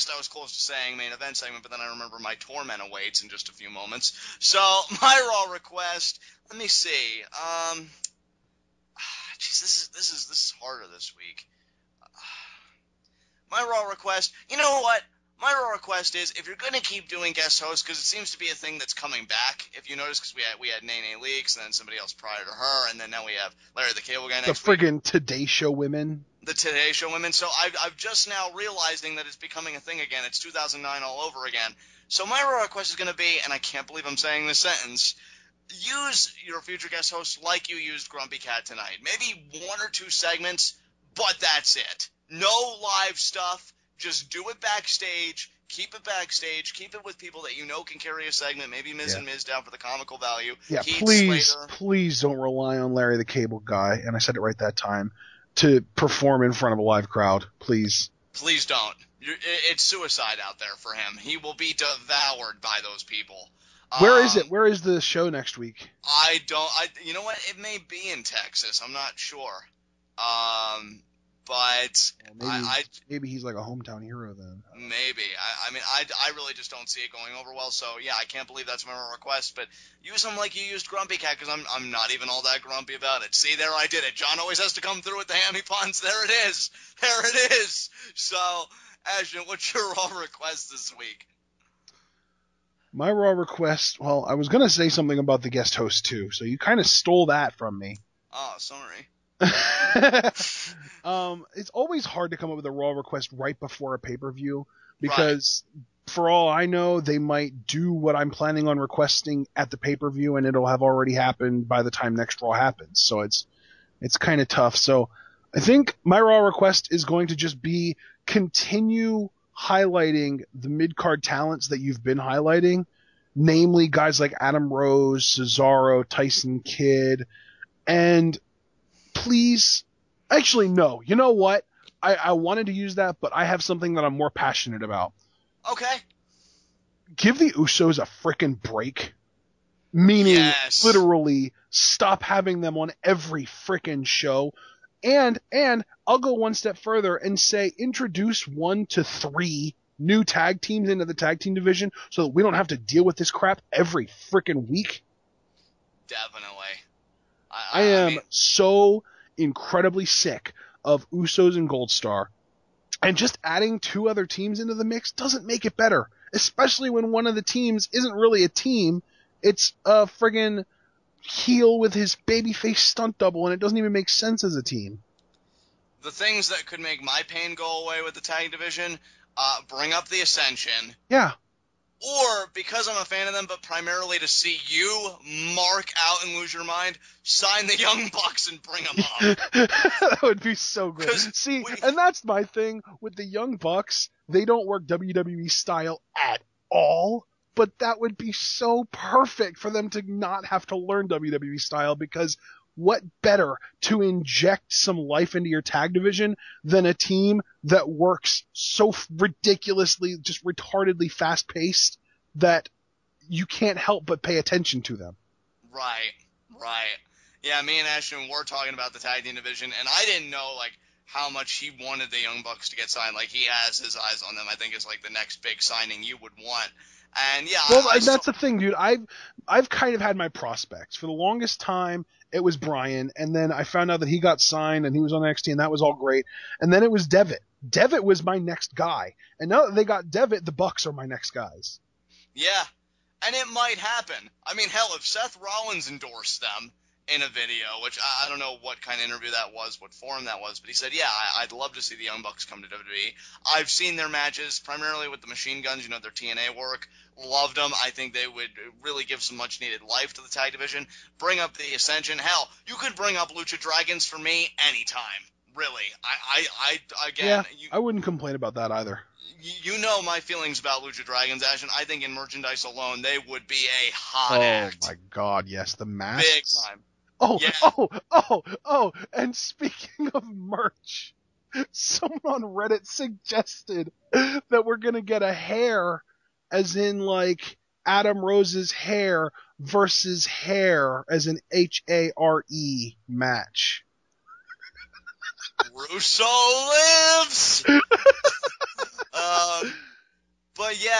request, I was close to saying main event segment, but then I remember my Torment awaits in just a few moments. So, my Raw request, let me see. This is harder this week. My Raw request, you know what? My Raw request is, if you're going to keep doing guest hosts, because it seems to be a thing that's coming back, if you notice, because we had Nene Leakes, and then somebody else prior to her, and then now we have Larry the Cable Guy next week. The friggin' Today Show women. The Today Show women. So I've just now realizing that it's becoming a thing again. It's 2009 all over again. So my Raw request is going to be, and I can't believe I'm saying this sentence, use your future guest hosts like you used Grumpy Cat tonight. Maybe 1 or 2 segments, but that's it. No live stuff. Just do it backstage. Keep it backstage. Keep it with people that you know can carry a segment. Maybe Miz and Miz down for the comical value. Yeah, Heath, please don't rely on Larry the Cable Guy, and I said it right that time, to perform in front of a live crowd. Please. Please don't. It's suicide out there for him. He will be devoured by those people. Where is it? Where is the show next week? You know what? It may be in Texas. I'm not sure. But maybe he's like a hometown hero then. Maybe. I really just don't see it going over well. So yeah, I can't believe that's my request. But use them like you used Grumpy Cat, because I'm not even all that grumpy about it. See, there I did it. John always has to come through with the hammy puns. There it is. There it is. So Ashton, what's your Raw request this week? My Raw request. Well, I was gonna say something about the guest host too, so you kind of stole that from me. Oh, sorry. It's always hard to come up with a Raw request right before a pay-per-view, because for all I know, they might do what I'm planning on requesting at the pay-per-view, and it'll have already happened by the time next Raw happens. So it's kind of tough. So I think my Raw request is going to just be continue highlighting the mid-card talents that you've been highlighting, namely guys like Adam Rose, Cesaro, Tyson Kidd, and please, actually, no. You know what? I wanted to use that, but I have something that I'm more passionate about. Okay. Give the Usos a frickin' break. Meaning, literally, stop having them on every frickin' show. And I'll go one step further and say introduce 1 to 3 new tag teams into the tag team division so that we don't have to deal with this crap every frickin' week. Definitely. I am so incredibly sick of Usos and Gold Star, and just adding 2 other teams into the mix doesn't make it better, especially when one of the teams isn't really a team. It's a friggin' heel with his babyface stunt double, and it doesn't even make sense as a team. The things that could make my pain go away with the tag division, bring up the Ascension. Yeah. Or, because I'm a fan of them, but primarily to see you mark out and lose your mind, sign the Young Bucks and bring them up. That would be so great. See, and that's my thing with the Young Bucks. They don't work WWE style at all, but that would be so perfect for them to not have to learn WWE style, because what better to inject some life into your tag division than a team that works so ridiculously, just retardedly fast-paced that you can't help but pay attention to them. Right. Yeah, me and Ashton were talking about the tag team division, and I didn't know, how much he wanted the Young Bucks to get signed. He has his eyes on them. I think it's, the next big signing you would want. And, yeah. Well, that's the thing, dude. I've kind of had my prospects. For the longest time, it was Brian, and then I found out that he got signed, and he was on NXT, and that was all great. And then it was Devitt. Devitt was my next guy. And now that they got Devitt, the Bucks are my next guys. Yeah. And it might happen. I mean, hell, if Seth Rollins endorsed them in a video, which I don't know what kind of interview that was, what forum that was, but he said, yeah, I'd love to see the Young Bucks come to WWE. I've seen their matches, primarily with the Machine Guns, their TNA work. Loved them. I think they would really give some much-needed life to the tag division. Bring up the Ascension. Hell, you could bring up Lucha Dragons for me anytime. Really. I wouldn't complain about that either. You know my feelings about Lucha Dragons, Ash, and I think in merchandise alone, they would be a hot act. Oh, my God, yes. The masks. Big time. Oh, and speaking of merch, someone on Reddit suggested that we're going to get a hair, as in, Adam Rose's hair versus hair, as in HARE match. Russo lives!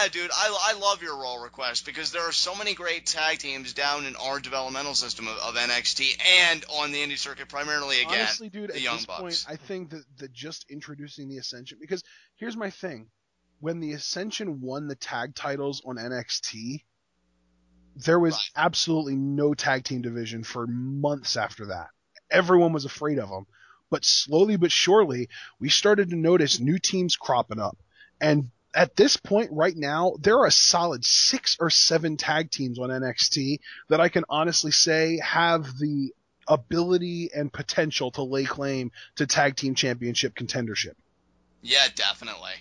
Yeah, dude, I love your role request because there are so many great tag teams down in our developmental system of NXT and on the indie circuit, primarily, again, honestly, dude, the at Young this Bucks. point, I think that just introducing the Ascension, because here's my thing. When the Ascension won the tag titles on NXT, there was absolutely no tag team division for months after that. Everyone was afraid of them. But slowly but surely, we started to notice new teams cropping up. And at this point right now, there are a solid 6 or 7 tag teams on NXT that I can honestly say have the ability and potential to lay claim to tag team championship contendership. Yeah, definitely.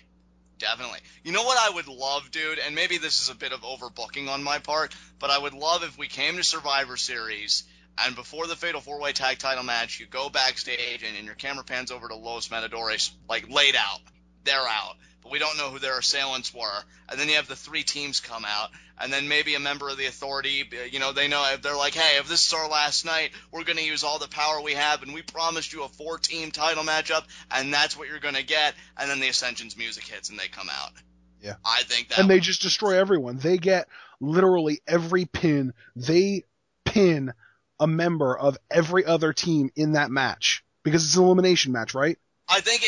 Definitely. You know what I would love, dude, and maybe this is a bit of overbooking on my part, but I would love if we came to Survivor Series and before the Fatal 4-Way Tag Title match, you go backstage and your camera pans over to Los Matadores, like, laid out. They're out. But we don't know who their assailants were. And then you have the 3 teams come out, and then maybe a member of the Authority, you know, they know, they're like, hey, if this is our last night, we're going to use all the power we have, and we promised you a 4-team title matchup, and that's what you're going to get. And then the Ascension's music hits, and they come out. Yeah. I think that. And they just destroy everyone. They get literally every pin. They pin a member of every other team in that match because it's an elimination match, right? I think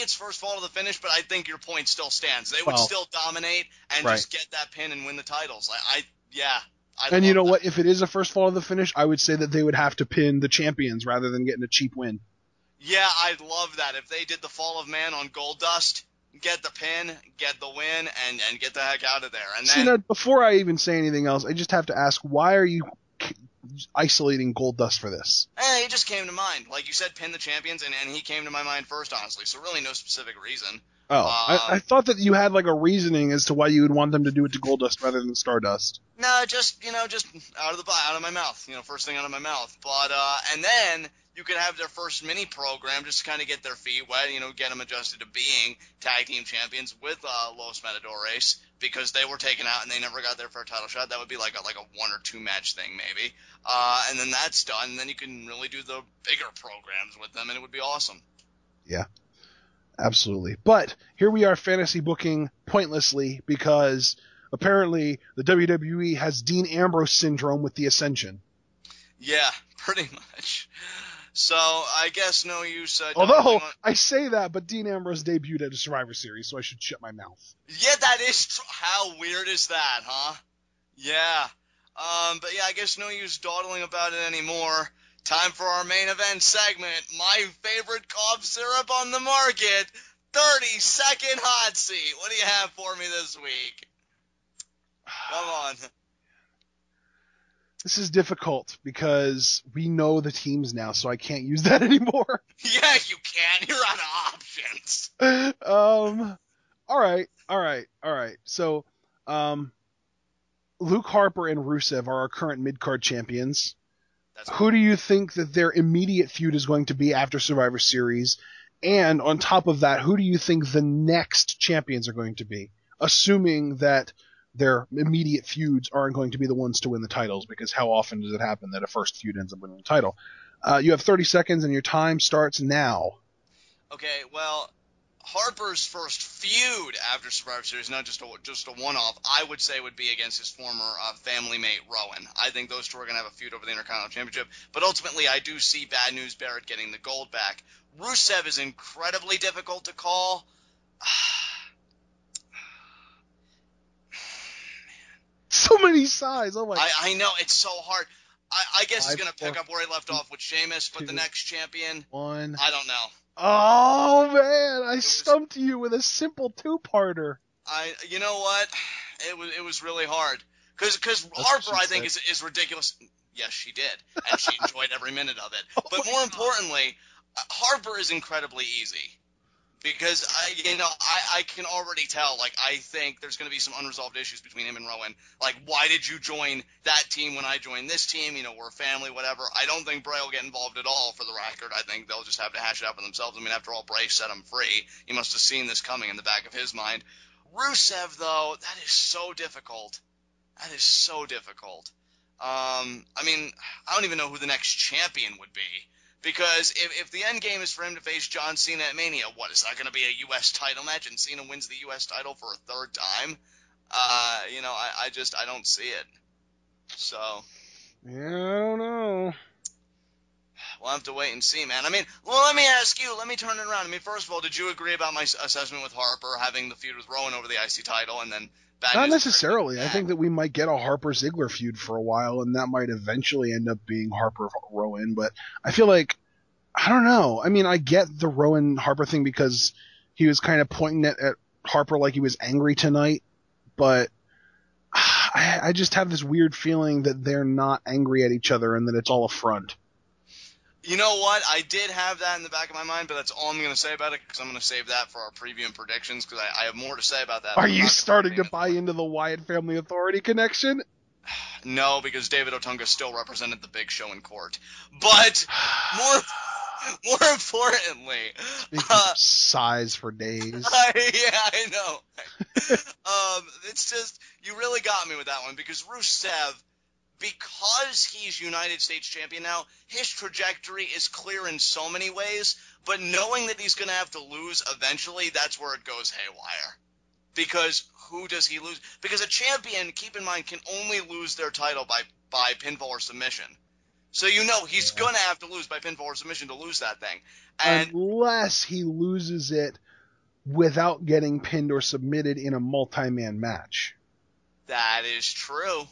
it's first fall to the finish, but I think your point still stands. They would still dominate and just get that pin and win the titles. And you know what? If it is a first fall to the finish, I would say that they would have to pin the champions rather than getting a cheap win. Yeah, I'd love that. If they did the Fall of Man on Goldust, get the pin, get the win, and get the heck out of there. And then, now, before I even say anything else, I just have to ask, why are you isolating Goldust for this? He just came to mind. Like you said, pin the champions, and he came to my mind first, honestly. So really no specific reason. Oh, I thought that you had like a reasoning as to why you would want them to do it to Goldust rather than Stardust. No, just out of my mouth. First thing out of my mouth. But and then you could have their first mini program just to kind of get their feet wet. Get them adjusted to being tag team champions with Los Matadores because they were taken out and they never got their fair title shot. That would be like a 1 or 2 match thing maybe. And then that's done. And then you can really do the bigger programs with them, and it would be awesome. Yeah. Absolutely. But here we are fantasy booking pointlessly because apparently the WWE has Dean Ambrose syndrome with the Ascension. Yeah, pretty much. So I guess no use. Although I say that, but Dean Ambrose debuted at a Survivor Series, so I should shut my mouth. Yeah, that is how weird is that, huh? Yeah. But yeah, I guess no use dawdling about it anymore. Time for our main event segment. My favorite cough syrup on the market. 30-second hot seat. What do you have for me this week? Come on. This is difficult because we know the teams now, so I can't use that anymore. Yeah, you can. You're out of options. All right. So, Luke Harper and Rusev are our current mid-card champions. Who do you think that their immediate feud is going to be after Survivor Series? And on top of that, who do you think the next champions are going to be? Assuming that their immediate feuds aren't going to be the ones to win the titles, because how often does it happen that a first feud ends up winning the title? You have 30 seconds and your time starts now. Okay, well, Harper's first feud after Survivor Series, not just a one-off, I would say would be against his former family mate, Rowan. I think those two are going to have a feud over the Intercontinental Championship. But ultimately, I do see Bad News Barrett getting the gold back. Rusev is incredibly difficult to call. So many sides. Oh my! I know, it's so hard. I guess he's going to pick up where he left off with Sheamus, but the next champion, 1. I don't know. Oh man, I stumped you with a simple 2-parter. You know what? It was really hard because Harper, I think, is ridiculous. Yes, she did, and she enjoyed every minute of it. But more importantly, Harper is incredibly easy. Because I can already tell, like, I think there's going to be some unresolved issues between him and Rowan. Like, why did you join that team when I joined this team? We're a family, whatever. I don't think Bray will get involved at all for the record. I think they'll just have to hash it out for themselves. I mean, after all, Bray set him free. He must have seen this coming in the back of his mind. Rusev, though, that is so difficult. That is so difficult. I mean, I don't even know who the next champion would be. Because if the end game is for him to face John Cena at Mania, what, is that going to be a U.S. title match and Cena wins the U.S. title for a third time? I don't see it. So. Yeah, I don't know. We'll have to wait and see, man. I mean, well, let me ask you. Let me turn it around. I mean, first of all, did you agree about my assessment with Harper having the feud with Rowan over the IC title, and then bad Not news necessarily. I think that we might get a Harper-Ziggler feud for a while, and that might eventually end up being Harper-Rowan, but I feel like, I don't know. I mean, I get the Rowan-Harper thing because he was kind of pointing at Harper like he was angry tonight, but I just have this weird feeling that they're not angry at each other and that it's all a front. You know what? I did have that in the back of my mind, but that's all I'm going to say about it because I'm going to save that for our preview and predictions because I have more to say about that. Are you starting to buy into the Wyatt Family Authority connection? No, because David Otunga still represented the Big Show in court. But more importantly, speaking of size for days. I know. It's just you really got me with that one because Rusev. Because he's United States champion now, his trajectory is clear in so many ways, but knowing that he's going to have to lose eventually, that's where it goes haywire. Because who does he lose? Because a champion, keep in mind, can only lose their title by pinfall or submission. So he's going to have to lose by pinfall or submission to lose that thing. Unless he loses it without getting pinned or submitted in a multi-man match. That is true.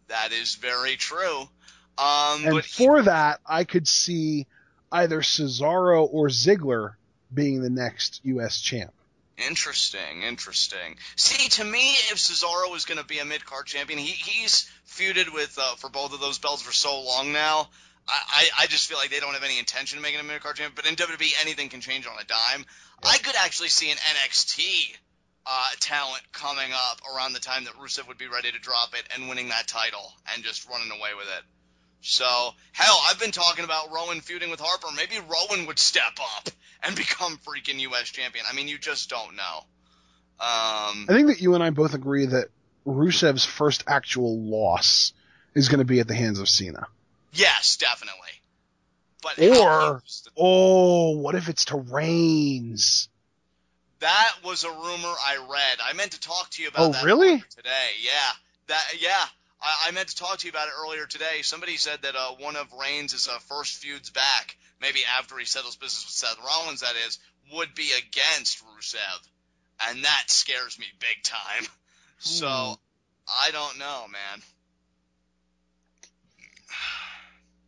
That is very true. For that, I could see either Cesaro or Ziggler being the next U.S. champ. Interesting. See, to me, if Cesaro was going to be a mid-card champion, he's feuded with for both of those belts for so long now. I just feel like they don't have any intention of making a mid-card champion. But in WWE, anything can change on a dime. Yeah. I could actually see an NXT talent coming up around the time that Rusev would be ready to drop it and winning that title and just running away with it. So, hell, I've been talking about Rowan feuding with Harper. Maybe Rowan would step up and become freaking U.S. champion. I mean, you just don't know. I think that you and I both agree that Rusev's first actual loss is going to be at the hands of Cena. Yes, definitely. But what if it's to Reigns? That was a rumor I read. I meant to talk to you about that really? Today. Yeah. I meant to talk to you about it earlier today. Somebody said that one of Reigns' first feuds back, maybe after he settles business with Seth Rollins, that is, would be against Rusev. And that scares me big time. So, I don't know, man.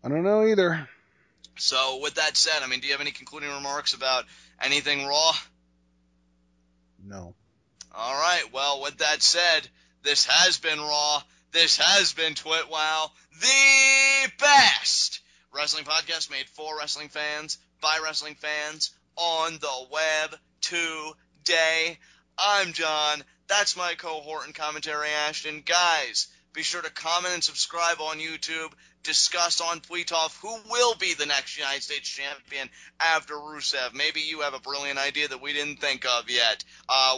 I don't know either. So, with that said, I mean, do you have any concluding remarks about anything Raw? No. All right. Well, with that said, this has been Raw. This has been TwitWow, the best wrestling podcast made for wrestling fans, by wrestling fans, on the web today. I'm John. That's my cohort and commentary, Ashton. Guys, be sure to comment and subscribe on YouTube. Discuss on Tweetoff who will be the next United States champion after Rusev. Maybe you have a brilliant idea that we didn't think of yet.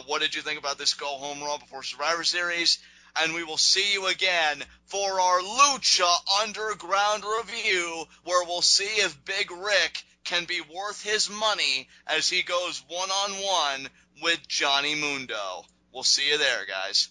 What did you think about this go-home Raw before Survivor Series? And we will see you again for our Lucha Underground review, where we'll see if Big Rick can be worth his money as he goes one-on-one with Johnny Mundo. We'll see you there, guys.